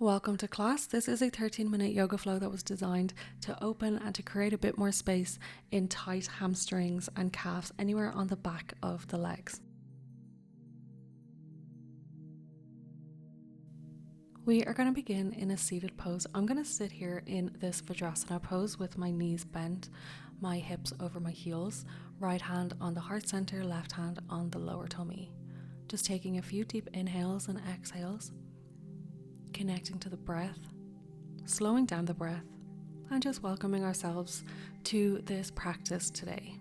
Welcome to class. This is a 13-minute yoga flow that was designed to open and to create a bit more space in tight hamstrings and calves anywhere on the back of the legs. We are going to begin in a seated pose. I'm going to sit here in this Vajrasana pose with my knees bent, my hips over my heels, right hand on the heart center, left hand on the lower tummy. Just taking a few deep inhales and exhales. Connecting to the breath, slowing down the breath, and just welcoming ourselves to this practice today.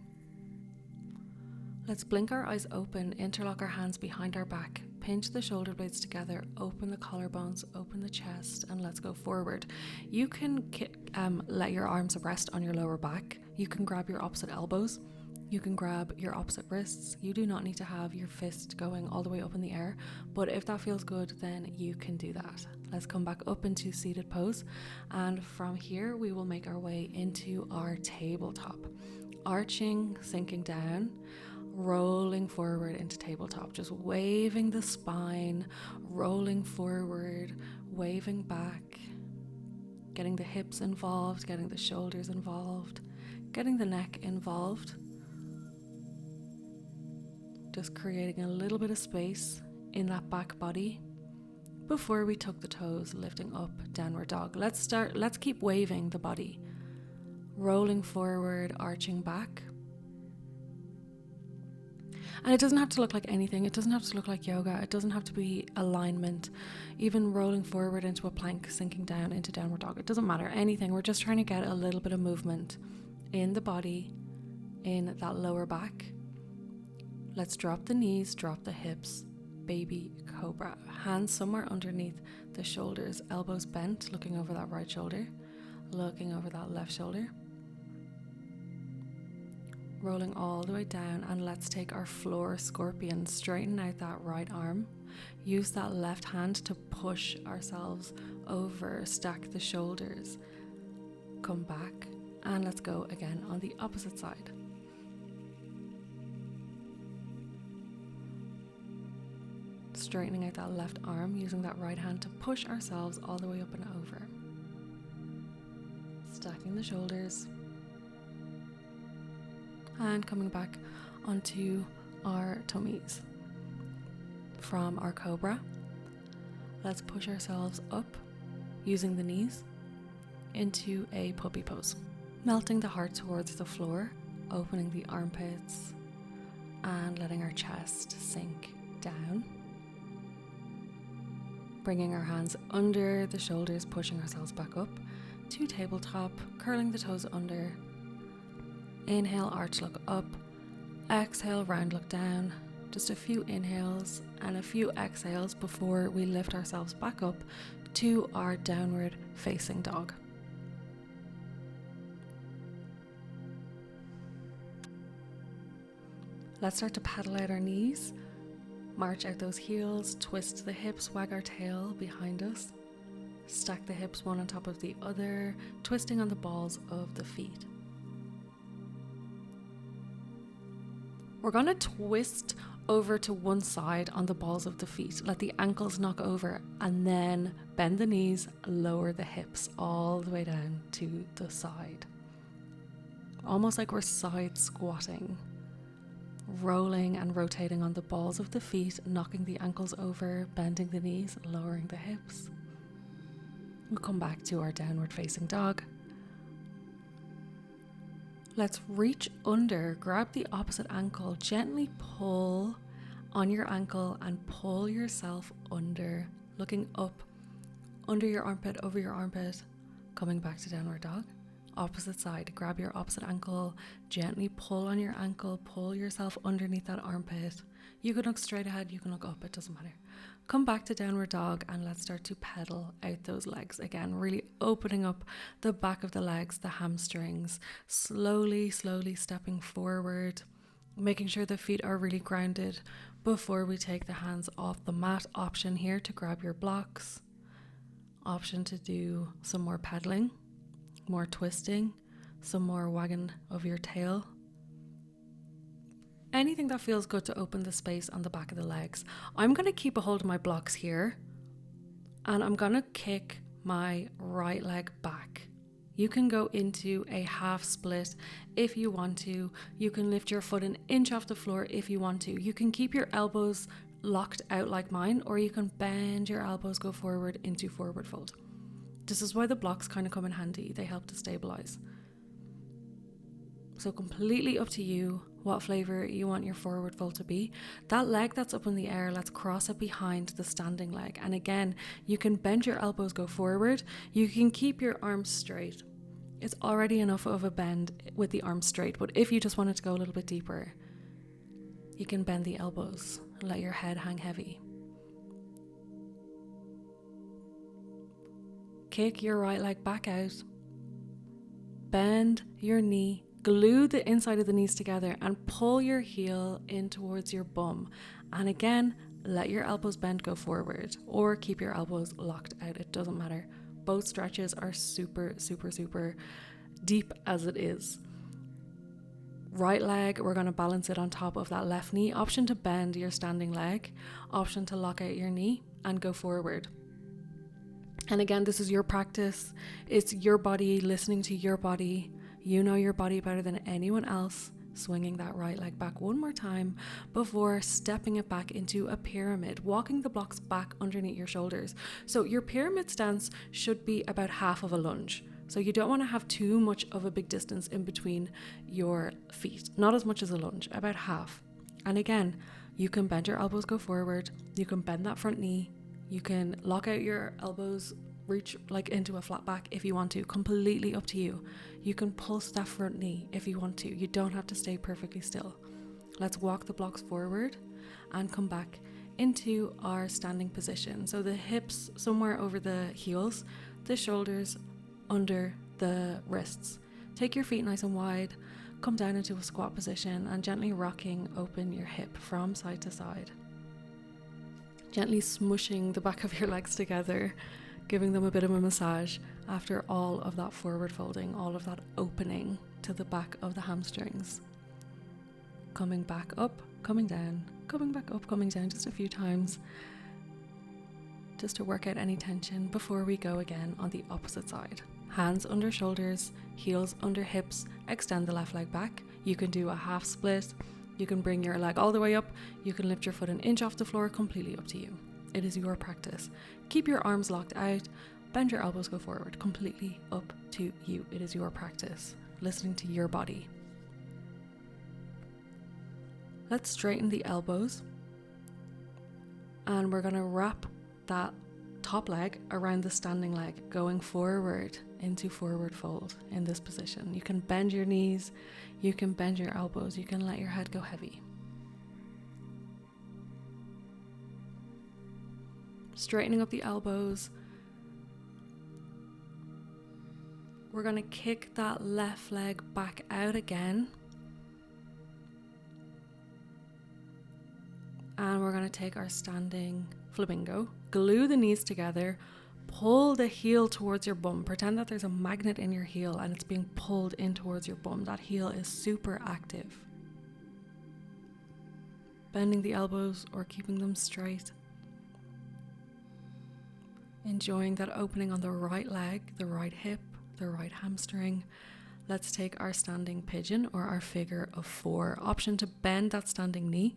Let's blink our eyes open, interlock our hands behind our back, pinch the shoulder blades together, open the collarbones, open the chest, and let's go forward. You can let your arms rest on your lower back. You can grab your opposite elbows. You can grab your opposite wrists. You do not need to have your fist going all the way up in the air, but if that feels good, then you can do that. Let's come back up into seated pose, and from here we will make our way into our tabletop. Arching, sinking down, rolling forward into tabletop, just waving the spine, rolling forward, waving back, getting the hips involved, getting the shoulders involved, getting the neck involved. Just creating a little bit of space in that back body before we tuck the toes, lifting up, downward dog. Let's keep waving the body, rolling forward, arching back. And it doesn't have to look like anything. It doesn't have to look like yoga. It doesn't have to be alignment. Even rolling forward into a plank, sinking down into downward dog. It doesn't matter, anything. We're just trying to get a little bit of movement in the body, in that lower back. Let's drop the knees, drop the hips, baby cobra. Hands somewhere underneath the shoulders, elbows bent, looking over that right shoulder, looking over that left shoulder. Rolling all the way down, and let's take our floor scorpion, straighten out that right arm. Use that left hand to push ourselves over, stack the shoulders. Come back, and let's go again on the opposite side. Straightening out that left arm, using that right hand to push ourselves all the way up and over. Stacking the shoulders. And coming back onto our tummies. From our cobra, let's push ourselves up, using the knees, into a puppy pose. Melting the heart towards the floor, opening the armpits, and letting our chest sink down. Bringing our hands under the shoulders, pushing ourselves back up to tabletop, curling the toes under. Inhale, arch, look up. Exhale, round, look down. Just a few inhales and a few exhales before we lift ourselves back up to our downward facing dog. Let's start to paddle out our knees. March out those heels, twist the hips, wag our tail behind us. Stack the hips one on top of the other, twisting on the balls of the feet. We're going to twist over to one side on the balls of the feet. Let the ankles knock over, and then bend the knees, lower the hips all the way down to the side. Almost like we're side squatting. Rolling and rotating on the balls of the feet, knocking the ankles over, bending the knees, lowering the hips. We'll come back to our downward facing dog. Let's reach under, grab the opposite ankle, gently pull on your ankle and pull yourself under, looking up, under your armpit, over your armpit, coming back to downward dog. Opposite side, grab your opposite ankle, gently pull on your ankle, pull yourself underneath that armpit. You can look straight ahead, you can look up, it doesn't matter. Come back to downward dog, and let's start to pedal out those legs again, really opening up the back of the legs, the hamstrings, slowly stepping forward, making sure the feet are really grounded before we take the hands off the mat. Option here to grab your blocks, option to do some more pedaling, more twisting, some more wagging of your tail. Anything that feels good to open the space on the back of the legs. I'm going to keep a hold of my blocks here And I'm gonna kick my right leg back. You can go into a half split if you want to. You can lift your foot an inch off the floor if you want to. You can keep your elbows locked out like mine, or you can bend your elbows, go forward into forward fold. This is why the blocks kind of come in handy. They help to stabilize. So completely up to you what flavor you want your forward fold to be. That leg that's up in the air, let's cross it behind the standing leg. And again, you can bend your elbows, go forward. You can keep your arms straight. It's already enough of a bend with the arms straight, but if you just wanted to go a little bit deeper, you can bend the elbows and let your head hang heavy. Kick your right leg back out. Bend your knee. Glue the inside of the knees together and pull your heel in towards your bum. And again, let your elbows bend, go forward, or keep your elbows locked out. It doesn't matter. Both stretches are super, super, super deep as it is. Right leg, we're going to balance it on top of that left knee. Option to bend your standing leg. Option to lock out your knee and go forward. And again, this is your practice. It's your body, listening to your body. You know your body better than anyone else. Swinging that right leg back one more time before stepping it back into a pyramid, walking the blocks back underneath your shoulders. So your pyramid stance should be about half of a lunge. So you don't want to have too much of a big distance in between your feet. Not as much as a lunge, about half. And again, you can bend your elbows, go forward. You can bend that front knee. You can lock out your elbows, reach like into a flat back if you want to. Completely up to you. You can pulse that front knee if you want to. You don't have to stay perfectly still. Let's walk the blocks forward and come back into our standing position. So the hips somewhere over the heels, the shoulders under the wrists. Take your feet nice and wide, come down into a squat position and gently rocking open your hip from side to side. Gently smushing the back of your legs together, giving them a bit of a massage after all of that forward folding, all of that opening to the back of the hamstrings. Coming back up, coming down, coming back up, coming down just a few times, just to work out any tension before we go again on the opposite side. Hands under shoulders, heels under hips, extend the left leg back. You can do a half split. You can bring your leg all the way up. You can lift your foot an inch off the floor, completely up to you. It is your practice. Keep your arms locked out. Bend your elbows, go forward. Completely up to you. It is your practice. Listening to your body. Let's straighten the elbows. And we're going to wrap that top leg around the standing leg, going forward into forward fold in this position. You can bend your knees. You can bend your elbows. You can let your head go heavy. Straightening up the elbows. We're going to kick that left leg back out again. And we're going to take our standing flamingo, glue the knees together, pull the heel towards your bum. Pretend that there's a magnet in your heel and it's being pulled in towards your bum. That heel is super active. Bending the elbows or keeping them straight. Enjoying that opening on the right leg, the right hip, the right hamstring. Let's take our standing pigeon or our figure of four. Option to bend that standing knee.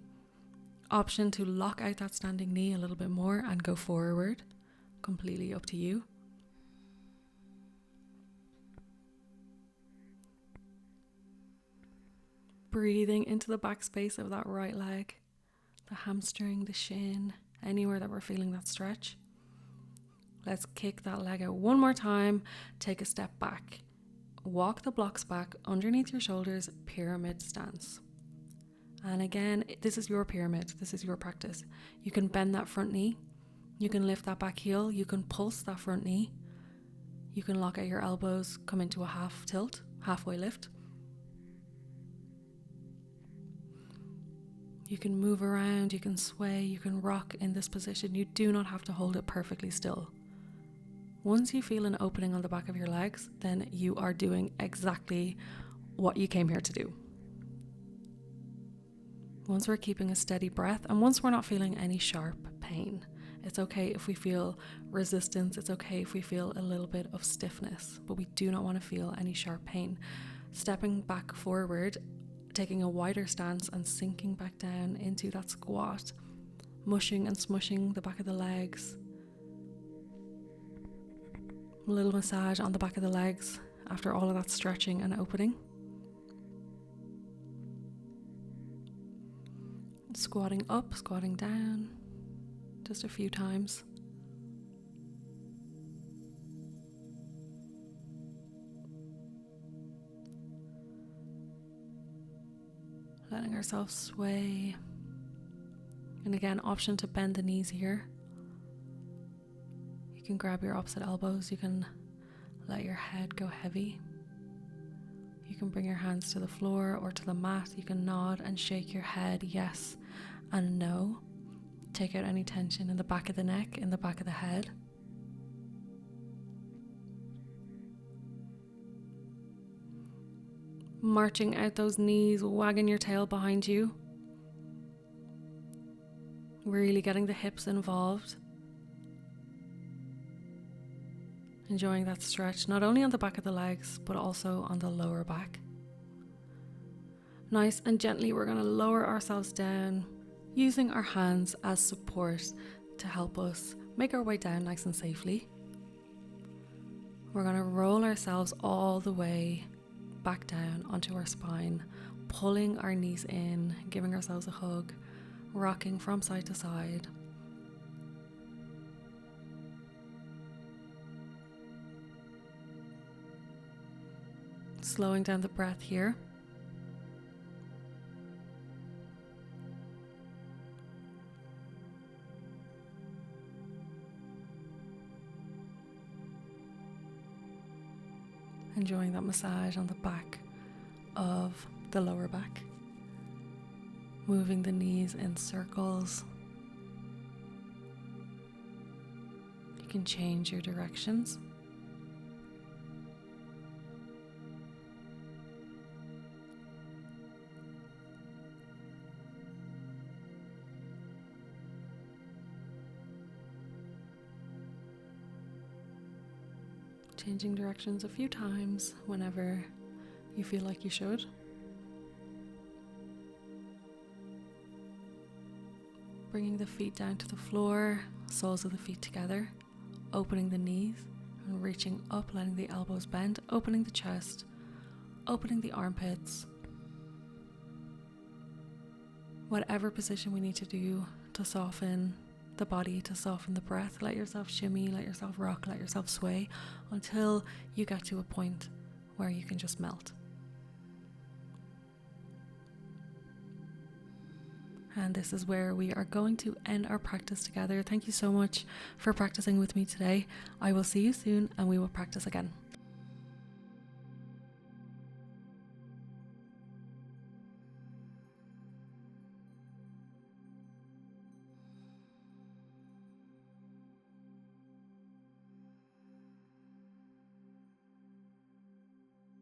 Option to lock out that standing knee a little bit more and go forward. Completely up to you. Breathing into the back space of that right leg, the hamstring, the shin, anywhere that we're feeling that stretch. Let's kick that leg out one more time. Take a step back. Walk the blocks back underneath your shoulders, pyramid stance. And again, this is your pyramid. This is your practice. You can bend that front knee. You can lift that back heel. You can pulse that front knee. You can lock out your elbows, come into a half tilt, halfway lift. You can move around, you can sway, you can rock in this position. You do not have to hold it perfectly still. Once you feel an opening on the back of your legs, then you are doing exactly what you came here to do. Once we're keeping a steady breath and once we're not feeling any sharp pain, It's okay if we feel resistance. It's okay if we feel a little bit of stiffness, but we do not want to feel any sharp pain. Stepping back forward, taking a wider stance and sinking back down into that squat, mushing and smushing the back of the legs. A little massage on the back of the legs after all of that stretching and opening. Squatting up, squatting down, just a few times. Letting ourselves sway. And again, option to bend the knees here. You can grab your opposite elbows. You can let your head go heavy. You can bring your hands to the floor or to the mat. You can nod and shake your head yes and no. Take out any tension in the back of the neck, in the back of the head. Marching out those knees, wagging your tail behind you. Really getting the hips involved. Enjoying that stretch, not only on the back of the legs, but also on the lower back. Nice and gently, we're going to lower ourselves down, using our hands as support to help us make our way down nice and safely. We're going to roll ourselves all the way back down onto our spine, pulling our knees in, giving ourselves a hug, rocking from side to side. Slowing down the breath here. Enjoying that massage on the back of the lower back. Moving the knees in circles. You can change your directions. Changing directions a few times whenever you feel like you should. Bringing the feet down to the floor, soles of the feet together, opening the knees and reaching up, letting the elbows bend, opening the chest, opening the armpits. Whatever position we need to do to soften the body, to soften the breath, let yourself shimmy, let yourself rock, let yourself sway until you get to a point where you can just melt. And this is where we are going to end our practice together. Thank you so much for practicing with me today. I will see you soon and we will practice again.